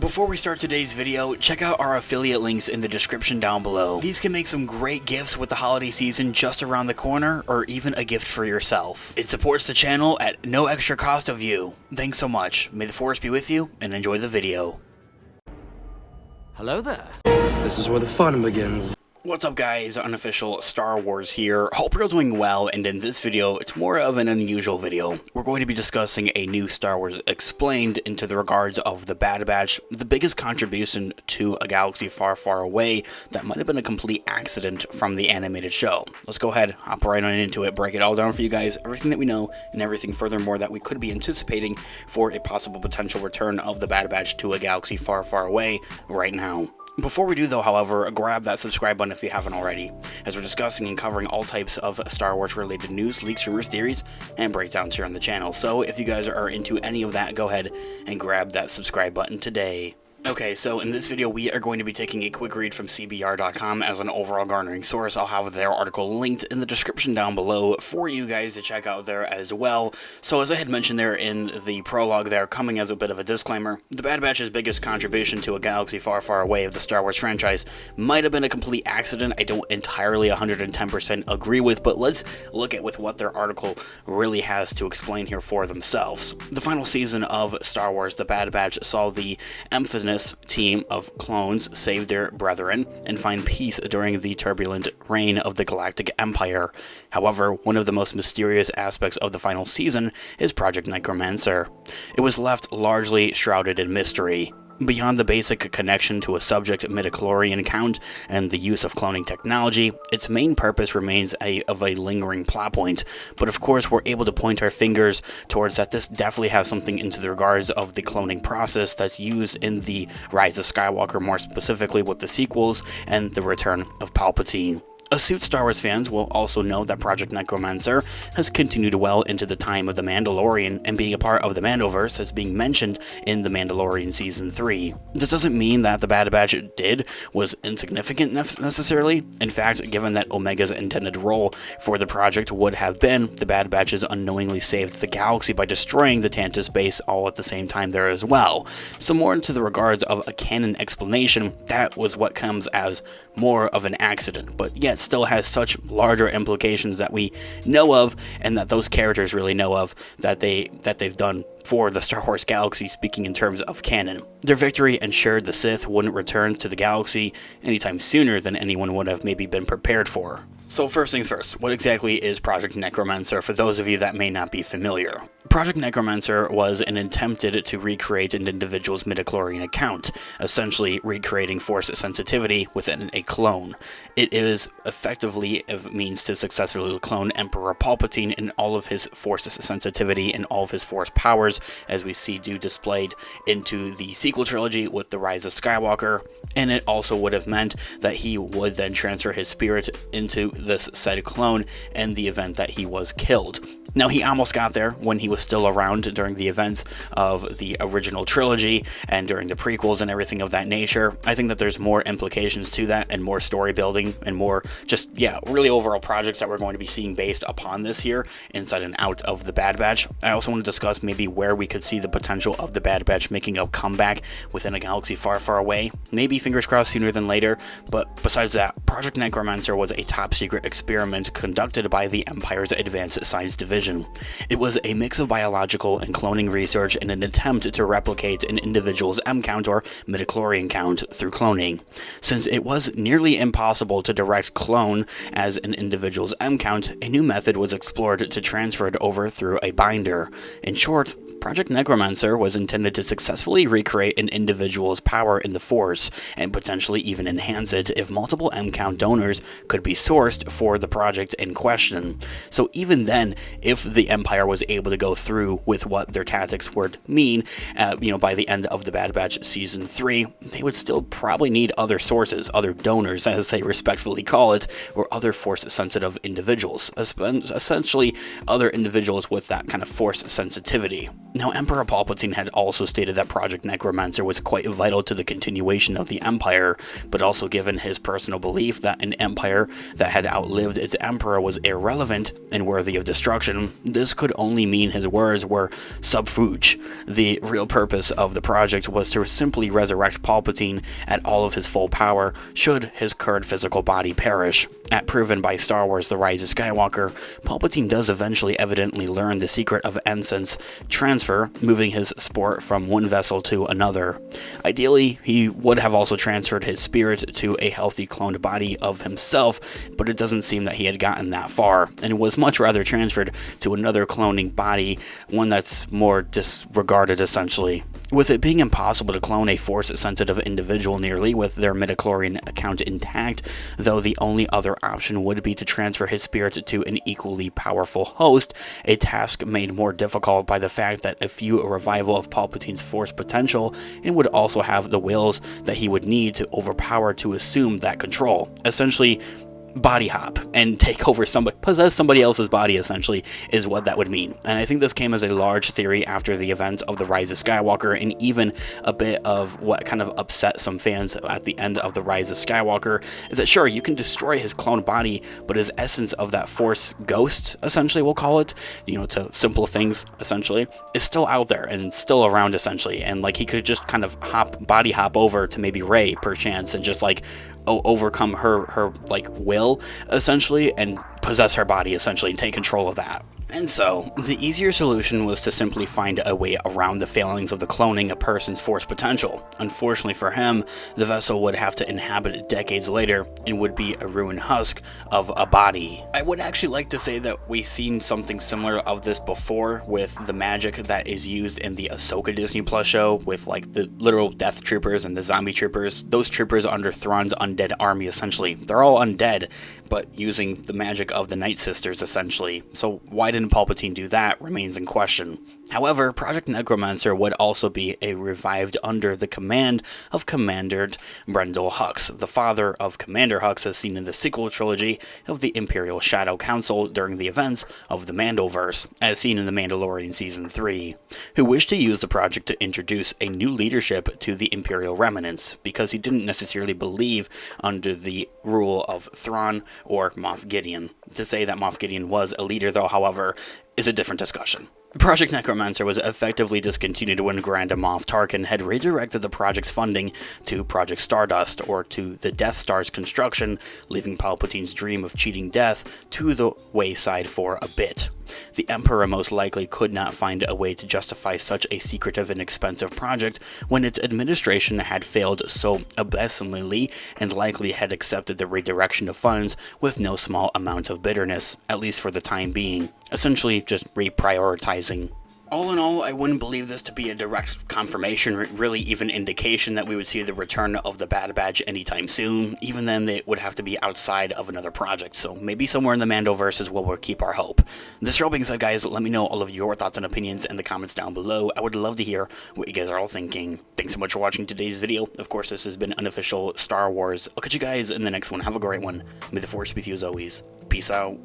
Before we start today's video, check out our affiliate links in the description down below. These can make some great gifts with the holiday season just around the corner, or even a gift for yourself. It supports the channel at no extra cost of you. Thanks so much. May the force be with you, and enjoy the video. Hello there. This is where the fun begins. What's up guys, Unofficial Star Wars here. Hope you're all doing well, and in this video, it's more of an unusual video. We're going to be discussing a new Star Wars Explained into the regards of the Bad Batch, the biggest contribution to a galaxy far, far away that might have been a complete accident from the animated show. Let's go ahead, hop right on into it, break it all down for you guys, everything that we know, and everything furthermore that we could be anticipating for a possible potential return of the Bad Batch to a galaxy far, far away right now. Before we do though, however, grab that subscribe button if you haven't already, as we're discussing and covering all types of Star Wars related news, leaks, rumors, theories, and breakdowns here on the channel. So if you guys are into any of that, go ahead and grab that subscribe button today. Okay, so in this video we are going to be taking a quick read from CBR.com as an overall garnering source. I'll have their article linked in the description down below for you guys to check out there as well. So as I had mentioned there in the prologue there, coming as a bit of a disclaimer, the Bad Batch's biggest contribution to a galaxy far, far away of the Star Wars franchise might have been a complete accident. I don't entirely 110% agree with, but let's look at with what their article really has to explain here for themselves. The final season of Star Wars, the Bad Batch saw the emphasis team of clones save their brethren and find peace during the turbulent reign of the Galactic Empire. However, one of the most mysterious aspects of the final season is Project Necromancer. It was left largely shrouded in mystery. Beyond the basic connection to a subject midichlorian count and the use of cloning technology, its main purpose remains of a lingering plot point. But of course, we're able to point our fingers towards that this definitely has something into the regards of the cloning process that's used in the Rise of Skywalker, more specifically with the sequels and the Return of Palpatine. Astute Star Wars fans will also know that Project Necromancer has continued well into the time of The Mandalorian, and being a part of the Mandoverse as being mentioned in The Mandalorian Season 3. This doesn't mean that the Bad Batch did was insignificant necessarily. In fact, given that Omega's intended role for the project would have been, the Bad Batches unknowingly saved the galaxy by destroying the Tantus base all at the same time there as well. So more into the regards of a canon explanation, that was what comes as more of an accident, but yet still has such larger implications that we know of, and that those characters really know of, that they've done for the Star Wars galaxy, speaking in terms of canon. Their victory ensured the Sith wouldn't return to the galaxy anytime sooner than anyone would have maybe been prepared for. So first things first, what exactly is Project Necromancer for those of you that may not be familiar? Project Necromancer was an attempted to recreate an individual's midichlorian account, essentially recreating force sensitivity within a clone. It is effectively a means to successfully clone Emperor Palpatine in all of his force sensitivity and all of his force powers, as we see displayed into the sequel trilogy with the Rise of Skywalker, and it also would have meant that he would then transfer his spirit into this said clone in the event that he was killed. Now, he almost got there when he was still around during the events of the original trilogy and during the prequels and everything of that nature. I think that there's more implications to that and more story building and more just, really overall projects that we're going to be seeing based upon this here inside and out of the Bad Batch. I also want to discuss maybe where we could see the potential of the Bad Batch making a comeback within a galaxy far, far away. Maybe, fingers crossed, sooner than later. But besides that, Project Necromancer was a top secret experiment conducted by the Empire's Advanced Science Division. It was a mix of biological and cloning research in an attempt to replicate an individual's M count or midichlorian count through cloning. Since it was nearly impossible to direct clone as an individual's M count, a new method was explored to transfer it over through a binder. In short, Project Necromancer was intended to successfully recreate an individual's power in the Force, and potentially even enhance it if multiple M-count donors could be sourced for the project in question. So even then, if the Empire was able to go through with what their tactics would mean, by the end of the Bad Batch Season 3, they would still probably need other sources, other donors, as they respectfully call it, or other Force-sensitive individuals, essentially other individuals with that kind of Force sensitivity. Now, Emperor Palpatine had also stated that Project Necromancer was quite vital to the continuation of the Empire, but also given his personal belief that an empire that had outlived its emperor was irrelevant and worthy of destruction, this could only mean his words were subterfuge. The real purpose of the project was to simply resurrect Palpatine at all of his full power, should his current physical body perish. As proven by Star Wars The Rise of Skywalker, Palpatine does eventually evidently learn the secret of essence transfer, moving his sport from one vessel to another. Ideally, he would have also transferred his spirit to a healthy cloned body of himself, but it doesn't seem that he had gotten that far, and was much rather transferred to another cloning body, one that's more disregarded essentially. With it being impossible to clone a Force-sensitive individual nearly with their midichlorian account intact, though the only other option would be to transfer his spirit to an equally powerful host, a task made more difficult by the fact that a few revival of Palpatine's Force potential, and would also have the wills that he would need to overpower to assume that control. Essentially, body hop and take over possess somebody else's body, essentially, is what that would mean. And I think this came as a large theory after the events of The Rise of Skywalker, and even a bit of what kind of upset some fans at the end of The Rise of Skywalker, is that sure, you can destroy his cloned body, but his essence of that Force ghost, essentially we'll call it, to simple things, essentially, is still out there and still around, essentially. And like, he could just kind of body hop over to maybe Rey perchance and just like overcome her like will, essentially, and possess her body, essentially, and take control of that. And so, the easier solution was to simply find a way around the failings of the cloning a person's Force potential. Unfortunately for him, the vessel would have to inhabit it decades later and would be a ruined husk of a body. I would actually like to say that we've seen something similar of this before with the magic that is used in the Ahsoka Disney Plus show with like the literal death troopers and the zombie troopers. Those troopers under Thrawn's undead army, essentially. They're all undead, but using the magic of the Night Sisters, essentially. So why didn't Palpatine do that remains in question. However, Project Necromancer would also be revived under the command of Commander Brendol Hux, the father of Commander Hux as seen in the sequel trilogy of the Imperial Shadow Council during the events of the Mandoverse, as seen in The Mandalorian Season 3, who wished to use the project to introduce a new leadership to the Imperial remnants, because he didn't necessarily believe under the rule of Thrawn or Moff Gideon. To say that Moff Gideon was a leader, though, however, is a different discussion. Project Necromancer was effectively discontinued when Grand Moff Tarkin had redirected the project's funding to Project Stardust, or to the Death Star's construction, leaving Palpatine's dream of cheating death to the wayside for a bit. The Emperor most likely could not find a way to justify such a secretive and expensive project when its administration had failed so abysmally, and likely had accepted the redirection of funds with no small amount of bitterness, at least for the time being, essentially just reprioritizing. All in all, I wouldn't believe this to be a direct confirmation, or really even indication that we would see the return of the Bad Batch anytime soon. Even then, they would have to be outside of another project, so maybe somewhere in the Mandoverse is where we'll keep our hope. This all being said, guys, let me know all of your thoughts and opinions in the comments down below. I would love to hear what you guys are all thinking. Thanks so much for watching today's video. Of course, this has been Unofficial Star Wars. I'll catch you guys in the next one. Have a great one. May the Force be with you as always. Peace out.